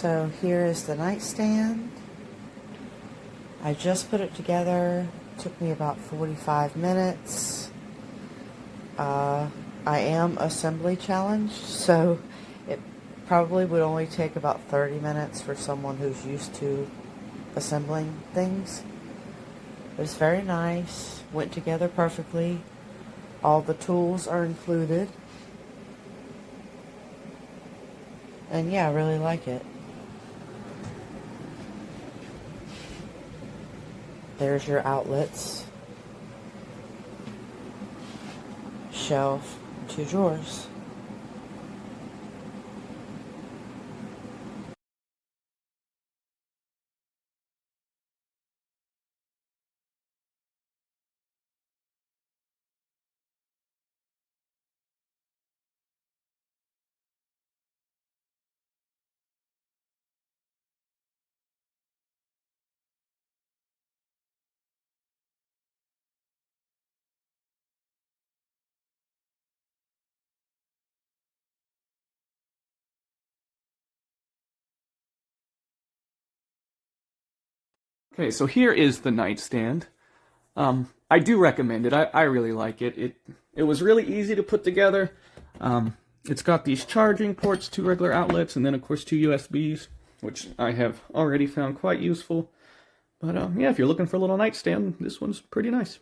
So here is the nightstand. I just put it together. It took me about 45 minutes. I am assembly challenged, so it probably would only take about 30 minutes for someone who's used to assembling things. But it's very nice. Went together perfectly. All the tools are included. And yeah, I really like it. There's your outlets. Shelf, 2 drawers. Okay, so here is the nightstand. I do recommend it. I really like it. It was really easy to put together. It's got these charging ports, 2 regular outlets, and then of course 2 USBs, which I have already found quite useful. But yeah, if you're looking for a little nightstand, this one's pretty nice.